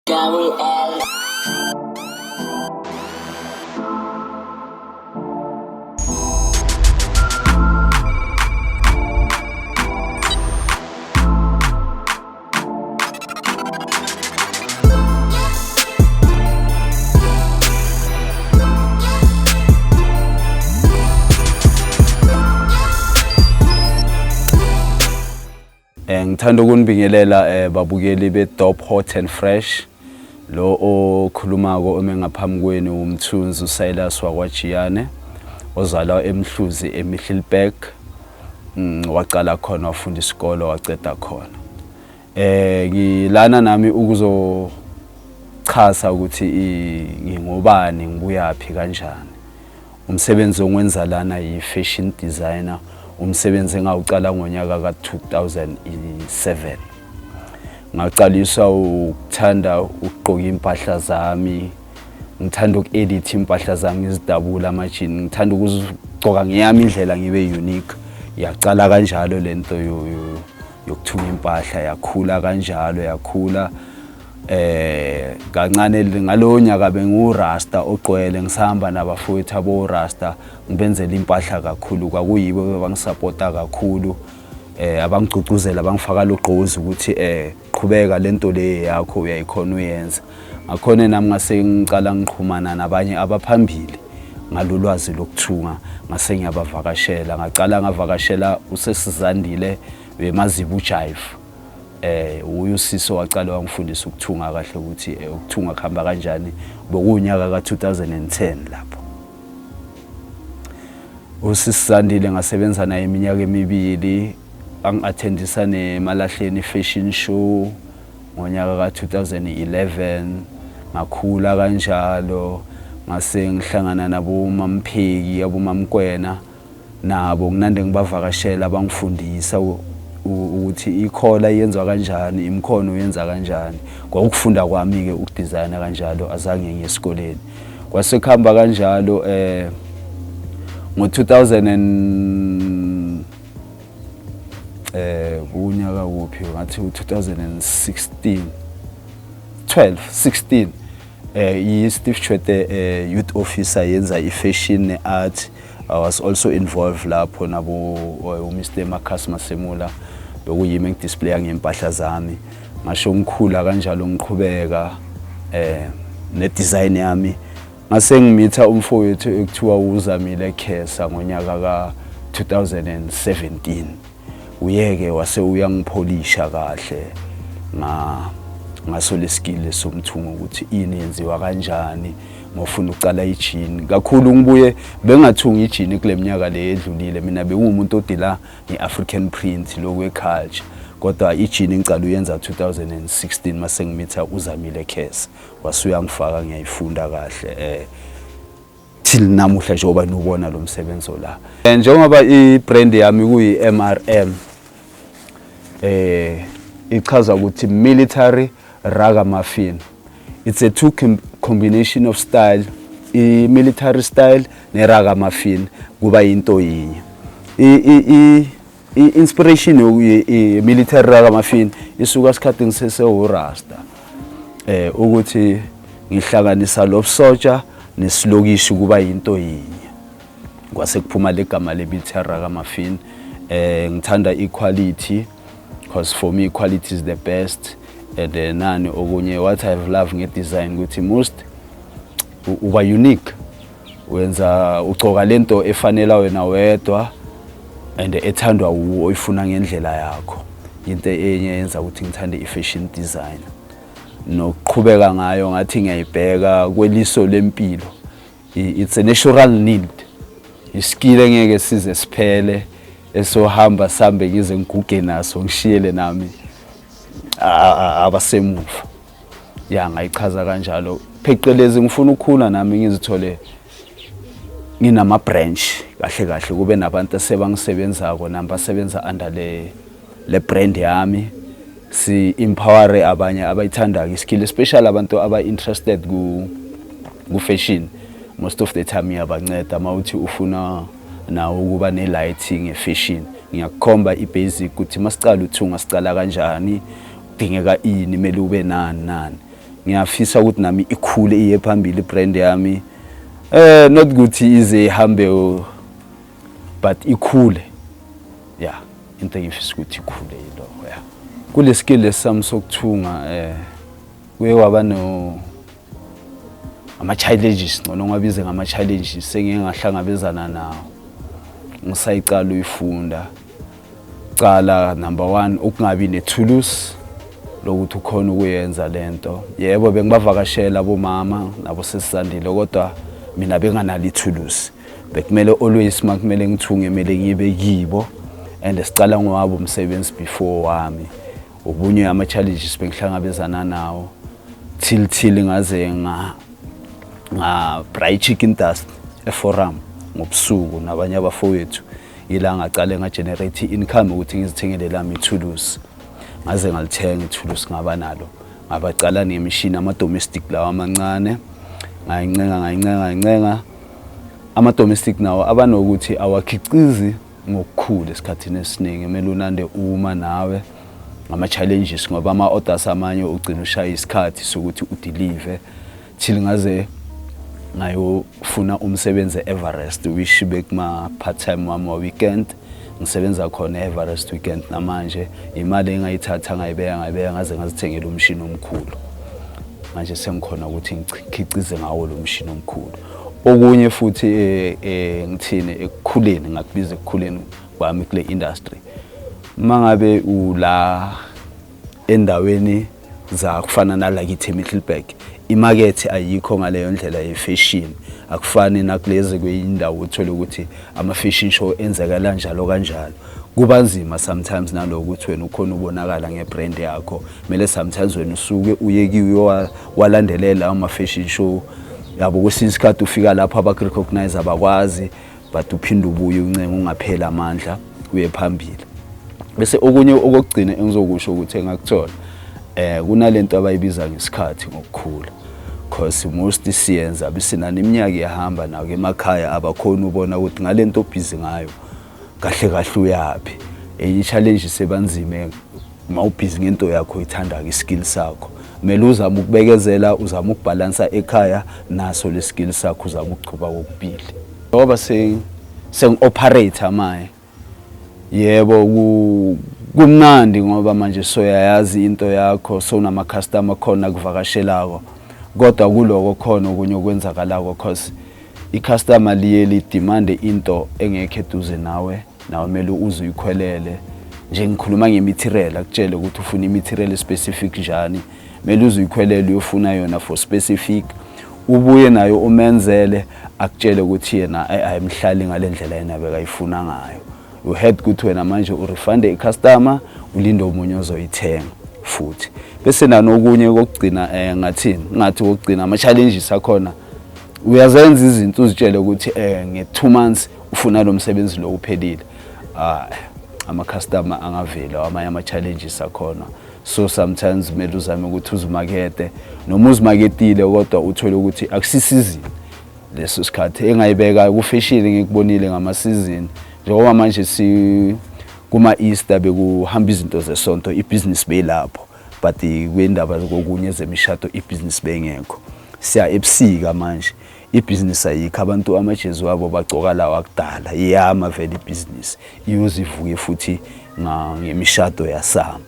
Gary L. Ngithanda ukunibingelela babukeli beDope Hot and Fresh lo okhulumako omengaphambi kwenu umthunzi uSilas wakwaJiyane ozalwa eMhluzi eMiddelburg waqala khona wafunda isikole waceda khona ngilana nami ukuzochaza ukuthi ngingobani ngibuyaphi kanjani umsebenzi ongenza lana yi-fashion designer umsebenzi engawucala ngonyaka ka-2007 ngaqalisa ukuthanda ukugqoka impahla zami ngithanda uku-edit impahla zami ngizidabula amajini ngithanda ukuzigqoka ngeyami indlela ngibe unique yaqala kanjalo lento yokuthunga impahla yakhula kanjalo yakhula kancane ngalowo nyaka bengurasta ogqwele ngisahamba nabafowethu abo-rasta ngibenzela impahla kakhulu kwakuyibo abangisupporta kakhulu abangigcugcuzela bangifaka logqozi ukuthi qhubeka lento le yakho uyayikhona uyenza ngakhona nami ngase ngicala ngiqhumana nabanye abaphambili ngalolwazi lokuthunga ngase ngiyabavakashela ngaqala ngavakashela uSesizandile bemazibu Jive uyusiso waqala wangifundisa ukuthunga kahle ukuthi ukuthunga kuhamba kanjani bokunyaka ka2010 lapho uSisandile ngasebenza naye iminyaka emibili angi-attendisa neMalahleni fashion show ngonyaka ka2011 ngakhula kanjalo ngase ngihlangana nabo Mampheki abomamkwena nabo nginande ngibavakashela abangifundisa ukuthi ikhola yenziwa kanjani imkhono yenza kanjani kwakufunda kwami ke ukudesigna kanjalo azange ngiye esikoleni kwasekuhamba kanjalo ngo2000 kunyaka wuphi ngathi 2016 16 Steve Chwete youth officer yenza ifashion neart I was also involved lapho nabo uMr Marcus Masemula bekuyimi ngidisplaya ngempahla zami ngasho ngikhula kanjalo ngiqhubeka nedesign yami ngase ngimitha umfowethu ekuthiwa uZamile Khesa ngonyaka ka2017 uyeke wase uyangipholisha kahle ngaso leskill somthungo ukuthi ini yenziwa kanjani ngofuna uqala ijini kakhulu ngibuye bengathunga ijini kuleminyaka le edlulile mina bengumuntu odila ngeAfrican print lokweculture kodwa ijini ngicala uyenza 2016 mase ngimitha uZamile Khesa wasuyangifaka ngiyayifunda kahle till namuhla njengoba nubona lo msebenzi la njengoba ibrand yami kuyiMRM ichaza ukuthi military ragamuffin it's a two combination of style military style neragamuffin kuba into yinye inspiration military ragamuffin isuka isikhathi ngisesewurasta ukuthi ngihlanganisa lobusotsha nesilokishi kuba into yinye kwase kuphuma legama le military ragamuffin ngithanda equality because for me equality is the best and nani okunye what I've loved ngedesign ukuthi most uba unique wenza ugcoka lento efanele wena wedwa and ethandwa uyifuna ngendlela yakho into enye yenza ukuthi ngithande ifashion design noqhubeka ngayo ngathi ngiyayibheka kweliso lempilo it's a natural need iskill engeke size siphele esohamba sambe ngize ngiguge naso ngishiyele nami abasemuva ya ngayichaza kanjalo phecelezi ngifuna ukukhula nami ngizithole nginama branch kahle kube nabantu asebangisebenzako namba sebenza under le brand yami si empower abanye abayithanda iskill especially abantu aba interested ku fashion most of the time yabanceda mawuthi ufuna nawo ukuba ne lighting efashion ngiyakukhomba ibasic ukuthi masicala uthunga sicala kanjani kudingeka ini mele ube nani ngiyafisa ukuthi nami ikhule iye phambili ibrand yami not ukuthi ize ihambe but ikhule yeah into engifisa ukuthi ikhule yilo yeah kule skill lesami sokuthunga kuye kwaba no ama challenges ngcono ngabize ngama challenges sengike ngahlangabezana nawo ngisayiqala uyifunda cala number 1 ukungabi nethulusi lokuthi ukhona ukuyenza lento yebo bengibavakashela abomama nabo sesisandile kodwa mina benganalo ithulusi bekumele always makumele ngithunge kumele ngibe kibo and sicala ngowabo umsebenzi before wami ubunye ama challenges bengihlangabezana nawo till ngaze nga Bright Chicken Dust eforum ngobusuku nabanye abafowethu ila ngaqale nga generate income ukuthi ngizithengele lami ithulusi ngaze ngalithenga ithulusi ngaba nalo ngabacala nemishini ama domestic lawa amancane ngayincenga ama domestic nawo abanokuthi awakhicizi ngokukhulu esikhathini esiningi kumele unande uma nawe ngama challenges ngoba ama orders amanye ugcina ushaya isikhathi sokuthi udeliver till ngaze ngayofuna umsebenzi Everest which bekuma part time wami wa weekend ngisebenza khona Everest weekend namanje imali engayithatha ngayibeka ngaze ngazithengela umshini omkhulu manje sengikhona ukuthi ngikhicize ngawo lo mshini omkhulu okunye futhi ngithini ekukhuleni ngakubiza ekukhuleni kwami kule industry mangabe ula endaweni za kufana nala kithi eMiddelburg imarket ayikho ngaleyo ndlela yefashion akufani nakulezi kweindawo uthola ukuthi ama fashion show enzeka kanjalo kubanzima sometimes naloko ukuthi wena ukhona ubonakala ngebrand yakho kumele sometimes wena usuke uyekiwe walandelela ama fashion show yabo kwesinye isikhathi ufika lapha aba recognize abakwazi but uphinde ubuye uncenga ungaphela amandla uye phambili bese okunye okugcina engizokusho ukuthi engakuthola kunalento abayibiza ngesikhathi ngokukhula because most siyenza bisinana iminyaka ihamba nawo emakhaya abakhona ubona ukuthi ngalento busy ngayo kahle uyapi enye challenge sebanzime mawubhizi ngento yakho ithanda ke skill sakho kumele uzama ukubekezela uzama ukubalansa ekhaya naso le skill sakho uzama ukuchuba kokubili ngoba sengi-operate manje yebo kumnandi ngoba manje soyayazi into yakho sonama customer khona kuvakashelako kodwa kuloko khona okunye okwenzakalako because i-customer liye demand into engekho eduze nawe kumele uze uyikhwelele nje ngikhuluma ngematerial akutshela ukuthi ufuna imaterial specific njani kumele uze uyikhwelele uyofuna yona for specific ubuye nayo umenzele akutshela ukuthi yena ayimhlali ngalendlela yena bekayifuna ngayo you had ukuthi wena manje urefund icustomer ulinde umunye ozoyithenga futhi bese nanokunye kokugcina ngathi kokugcina ama challenges akhona uyazenza izinto uzitshele ukuthi nge2 months ufuna lo msebenzi lo uphelile ama customer angavela amanye ama challenges akhona so sometimes kumele uzame ukuthi uzimakete noma uzimaketile kodwa uthole ukuthi akusisizini leso sikhathi engayibeka ku fashion ngikubonile ngama season njengoba manje kuma Easter bekuhamba izinto zesonto ibusiness beyilapho but kwendaba zokunye zemishado ibusiness bengekho siya ebusika manje ibusiness ayikho abantu amajezu wabo bagcoka lawa akudala iyama vele ibusiness iyozivuke futhi ngemishado yasama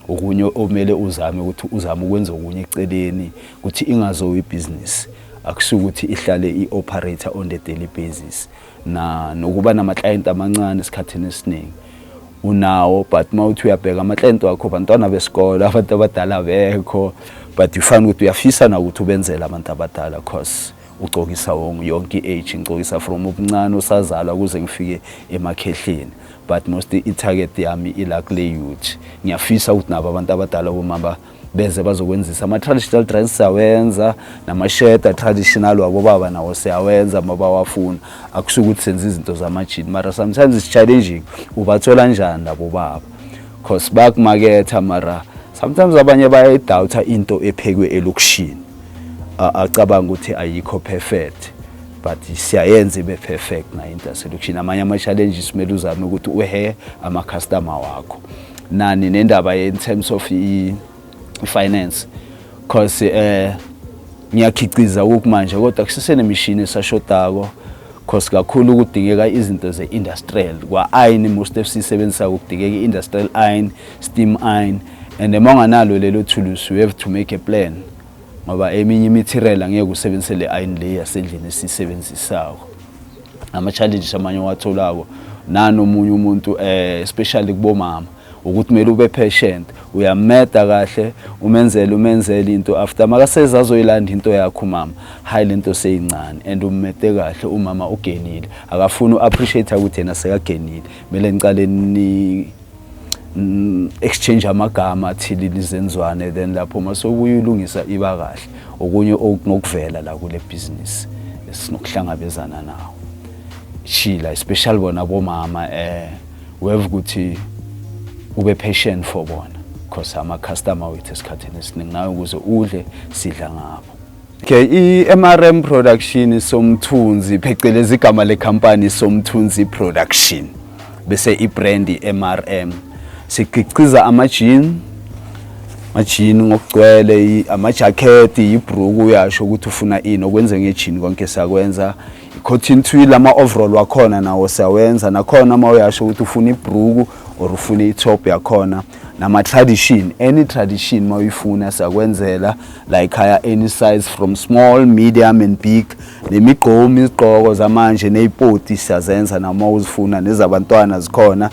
okunye omele uzame ukuthi uzame ukwenza okunye eceleni ukuthi ingazo ibusiness akusuka ukuthi ihlale ioperator on the daily basis nokuba nama client amancane esikhathini esiningi unawo but mawuthi uyabheka ama client wakho bantwana besikole abantu abadala bekho but ufana ukuthi uyafisa na ukuthi ubenzele abantu abadala cause ugcokisa yonke age ngicokisa from ubuncane usazalwa kuze ngifike emakhehleni but most i-target yami ila kule youth ngiyafisa ukuthi nabo abantu abadala bomama beze bazokwenzisa ama traditional dresses awenza nama shirt traditional wabo baba nawo siyawenza maba wafuna akusuka ukuthi senze izinto zamajini mara sometimes it's challenging ubathola njani labo baba cause bakumaketha mara sometimes abanye bayayidoubt into ephekwe elokishini acabanga ukuthi ayikho perfect but siyayenza ibe perfect na into yaselokishini amanye ama challenges kumele uzame ukuthi uhe ama customer wakho nani nendaba in terms of finance cause ngiyakhiciza ukumanje kodwa kusese nemishini esashotako cause kakhulu kudingeka izinto ze-industrial kwa-iron most esisebenzisa kudingeka i-industrial iron, steam iron, and manganalo lelo thulusi we have to make a plan ngoba eminye material angeke usebenzise le iron le yasendlini esisebenzisako. Ama-challenges amanye watholako nanomunye umuntu especially kubomama ukuthi kumele ube patient, uyameda kahle, umenzele into after makaseza azoyilanda into yakho mama hayi lento seyincane and ummede kahle umama ugenile akafuni uappreciate ukuthi yena sekagenile kumele ngicale ni exchange amagama athili lizenzwane then lapho masobuye ulungisa iba kahle okunye okunokuvela la kule business esinokuhlangabezana nawo shila especially bona bomama we have ukuthi ube patient for bona because ama customer wethu esikhathini esiningi nawe ukuze udle sidla ngabo. Okay, i-MRM production somthunzi phecelezi igama le company somthunzi production bese i-brand i-MRM sikhiqiza amajini ngokugcwele ama-jacket ibruku uyasho ukuthi ufuna ini okwenze ngejini konke sakwenza i-cotton twill ama-overall wakhona nawo siyawenza nakhona uma uyasho ukuthi ufuna ibruku or ufuna i-top yakhona nama-tradition any tradition uma uyifuna siyakwenzela like haya any size from small medium and big izigqoko zamanje neyipoti siyazenza nama uzifuna nezabantwana zikhona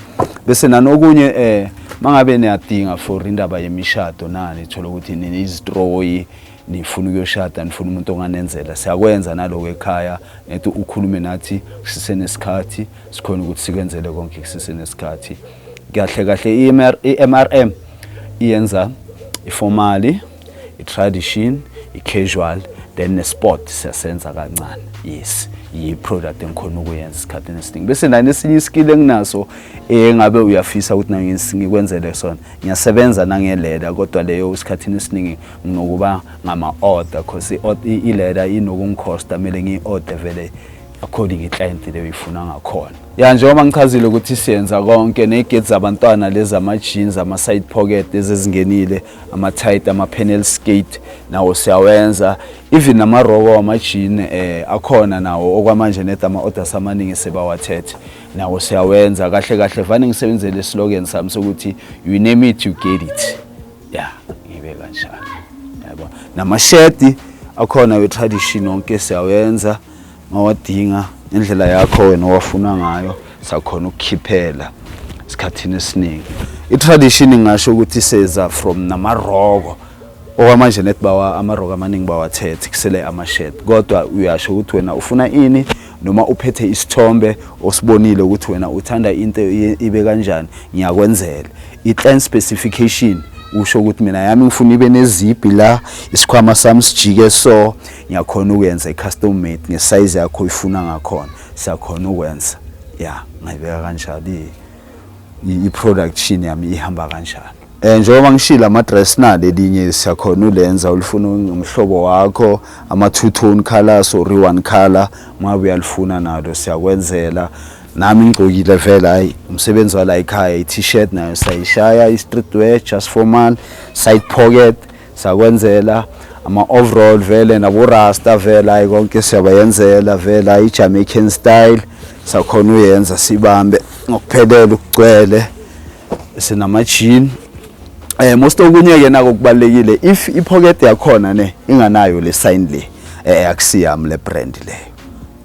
bese nanokunye mangabe niyadinga for indaba yemishado nani ithola ukuthi nizistroyi nifuna ukuyoshada nifuna umuntu onganenzela siyakwenza naloko ekhaya nethi ukhulume nathi sisenesikhathi sikhona ukuthi sikwenzele konke sisenesikhathi kahle i-MRM iyenza i-formal, i-tradition, i-casual then ne-sport siyasenza kancane. Yes, i-product engikhona ukuyenza isikhathini esiningi bese nani esinye iskill enginaso ngabe uyafisa ukuthi nangikwenzele sona ngiyasebenza nangeleda kodwa leyo isikhathini esiningi nginokuba ngama-order cause ileda inokungikhosta kumele ngiyi-order vele according i-client leyo ifuna ngakhona. Ya njengoba ngichazile ukuthi siyenza konke negate zabantwana lezi ama-jeans ama-side pocket ezingenile ama-tight ama-panel skate nawo siyawenza even nama-robo ama-jean akhona nawo okwamanje net ama-orders amaningi sebawathethe nawo siyawenza kahle vane ngisebenzele islogan sami sokuthi you name it you get it. Yeah, ngibe kanjalo yabo. Nama-shirt akhona we-tradition onke siyawenza mawadinga indlela yakho wena owafuna ngayo sakhona ukukhiphela isikhathini esiningi. I-tradition ngisho ukuthi seza from namaroko okwamanje net bawa amaroko amaningi bawathethe kusele ama-shirt kodwa uyasho ukuthi wena ufuna ini noma uphethe isithombe osibonile ukuthi wena uthanda into ibe kanjani ngiyakwenzela. I-client specification usho ukuthi mina yami ngifuna ibe neziphi la isikhwama sami sijike so ngiyakhona ukwenza i-custom made ngesize yakho ifuna ngakhona siyakhona ukwenza. Yeah, ngayibeka kanjalo i-production yami ihamba kanjalo. Njengoba ngishila ama-dress nale elinye siyakhona ulenza ulifuna umhlobo wakho ama-two-tone colors or one color ngabe uyalifuna nalo siyakwenzela. Nami ngigqokile vele hayi umsebenzi wala ekhaya i-t-shirt nayo sayishaya i-streetwear just formal side pocket sakwenzela ama-overall vele nabo-rasta vele hayi konke siyabayenzela vele hayi i-Jamaican style sakhona uyenza sibambe ngokuphelela ukugcwele sinama-jean. Most okunye-ke nako kubalekile if i-pocket yakhona inganayo le sign le akusiyami le brand leyo.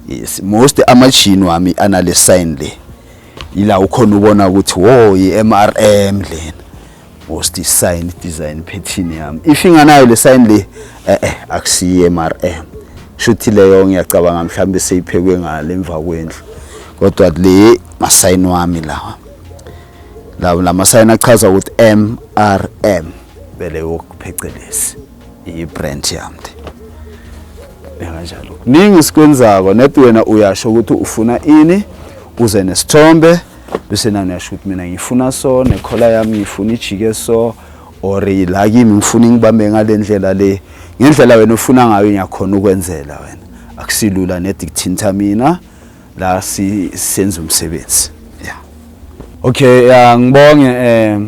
Yes, most ama-jean wami anale sign le ila ukhona ubona ukuthi wo i-MRM lena most sign design pattern yami if inganayo le sign le akusiyi MRM shuthi leyo ngiyacabanga mhlambe seyiphekwe ngale emva kwendlu kodwa le ma-sign wami lawa la ma-sign achaza ukuthi MRM bele wokuphecelezi i-brand yami. Kanjalo ningi sikwenzako net wena uyasho ukuthi ufuna ini uze nesithombe bese nani uyasho ukuthi mina ngifuna so nekhola yami ngifuna ijike so or la kimi ngifuna ngibambe ngalendlela le ngendlela wena ufuna ngayo ngiyakhona ukwenzela wena akusilula net ukuthinta mina la senza umsebenzi. Yeah, okay, ngibonge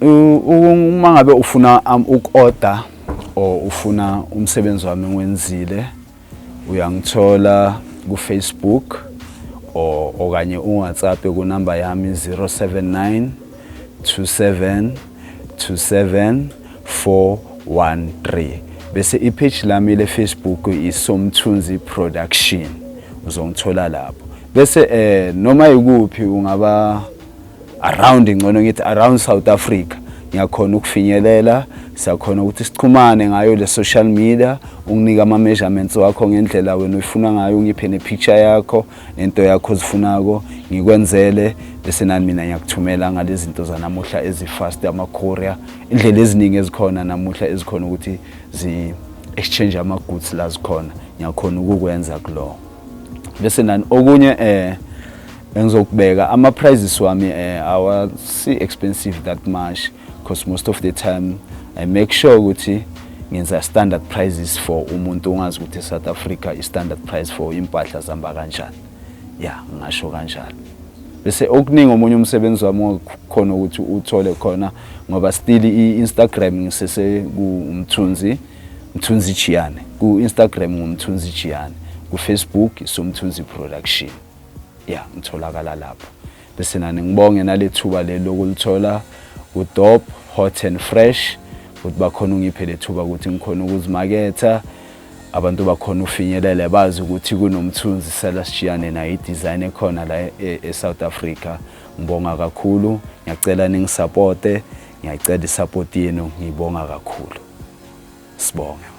uma ngabe ufuna uku-order or ufuna umsebenzi wami ngwenzile uyangithola ku Facebook okanye uWhatsApp ku number yami 079 27 27 413 bese ipage lami le Facebook iSomthunzi Production uzongithola lapho bese noma ikuphi ungaba around ngcono ngithi around South Africa ngiyakhona ukufinyelela siyakhona ukuthi sichumane ngayo le social media unginika ama measurements wakho ngendlela wena uyifuna ngayo ungiphe ne picture yakho nento yakho ozifunako ngikwenzele bese nani mina ngiyakuthumela ngalezi zinto zanamuhla ezifast ama courier indlela eziningi ezikhona namuhla ezikhona ukuthi zi exchange ama goods la zikhona ngiyakhona ukukwenza kulo bese nani okunye engizokubeka ama prices wami awasi expensive that much because most of the time I make sure ukuthi ngenza standard prices for umuntu ongazi ukuthi South Africa is standard price for impahla zamba kanjani yeah ngisho kanjalo bese okuningi omunye umsebenzi wami khona ukuthi uthole khona ngoba still iInstagram ngisese ku Mthunzi Chiyane ku Instagram ngumthunzi Chiyane ku Facebook iSomthunzi Production yeah ngitholakala lapho bese nani ngibonge nalethuba lokulithola uDop Hot and Fresh ukuthi bakhona ungiphe lethuba ukuthi ngikhona ukuzimaketha abantu bakhona ufinyelela bazi ukuthi kunomthunzi Chiyane na i-design ekhona la eSouth Africa ngibonga kakhulu ngiyacela ningisupporte ngiyacela isupport yenu ngibonga kakhulu sibonge